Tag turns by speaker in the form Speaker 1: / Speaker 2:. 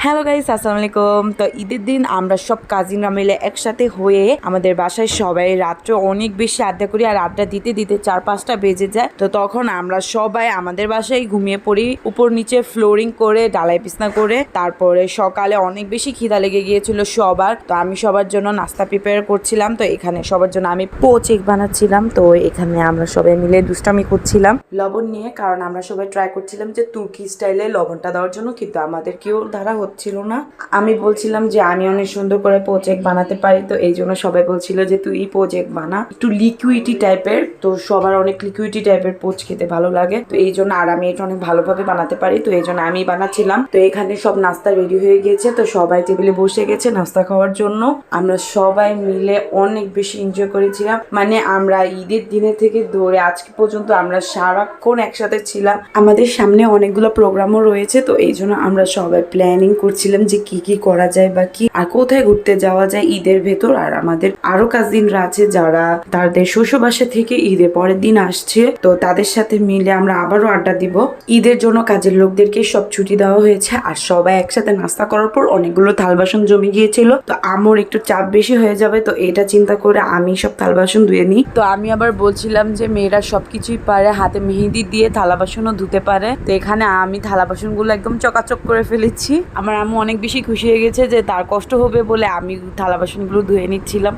Speaker 1: Hello guys, আসসালামু আলাইকুম। তো ঈদের দিন আমরা সব কাজিনরা মিলে একসাথে হয়ে আমাদের বাসায় সবাই রাত্রে অনেক বেশি আড্ডা করি, আর আড্ডা দিতে দিতে 4-5টা বেজে যায়। তো তখন আমরা সবাই আমাদের বাসায় ঘুমিয়ে পড়ি, উপর নিচে ফ্লোরিং করে ডালাই বিছনা করে। তারপরে সকালে অনেক বেশি খিদা লেগে গিয়েছিল সবার, তো আমি সবার জন্য নাস্তা প্রিপেয়ার করছিলাম। তো এখানে সবার জন্য আমি পোচেক বানাচ্ছিলাম। তো এখানে আমরা সবাই মিলে দুষ্টামি করছিলাম লবণ নিয়ে, কারণ আমরা সবাই ট্রাই করছিলাম যে তুর্কি স্টাইলে লবণটা দেওয়ার জন্য, কিন্তু আমাদের কেউ ধারা হচ্ছিল না। আমি বলছিলাম যে আমি অনেক সুন্দর করে পোচেক বানাতে পারি, তো এই জন্য সবাই বলছিল যে তুই পোচেক বানা, একটু লিকুইডি টাইপের। তো সবার অনেক লিকুইডি টাইপের পোচ খেতে ভালো লাগে, তো এই জন্য, আর আমি এটা অনেক ভালোভাবে বানাতে পারি, তো এই জন্য আমি বানাচ্ছিলাম। তো এখানে সব নাস্তা রেডি হয়ে গিয়েছে, তো সবাই টেবিলে বসে গেছে নাস্তা খাওয়ার জন্য। আমরা সবাই মিলে অনেক বেশি এনজয় করেছিলাম, মানে আমরা ঈদের দিনে থেকে ধরে আজকে পর্যন্ত আমরা সারাক্ষণ একসাথে ছিলাম। আমাদের সামনে অনেকগুলো প্রোগ্রামও রয়েছে, তো এই জন্য আমরা সবাই প্ল্যানিং করছিলাম যে কি কি করা যায় বা কি আর কোথায় ঘুরতে যাওয়া যায় ঈদের ভেতর। আর আমাদের আরো কাজিনরা আছে যারা তাদের শ্বশুর বাসা থেকে ঈদের পরের দিন আসছে, তো তাদের সাথে মিলে আমরা আবারও আড্ডা দিব। ঈদের জন্য কাজের লোকদেরকে সব ছুটি দেওয়া হয়েছে, আর সবাই একসাথে নাস্তা করার পর অনেকগুলো থাল বাসন জমে গিয়েছিল, তো আমার একটু চাপ বেশি হয়ে যাবে, তো এটা চিন্তা করে আমি সব থাল বাসন ধুয়ে নিই। তো আমি আবার বলছিলাম যে মেয়েরা সবকিছুই পারে, হাতে মেহেদি দিয়ে থালা বাসনও ধুতে পারে। তো এখানে আমি থালা বাসনগুলো একদম চকাচক করে ফেলেছি। আমার আম্মু অনেক বেশি খুশি হয়ে গেছে যে তার কষ্ট হবে বলে আমি থালা বাসনগুলো ধুয়ে নিচ্ছিলাম।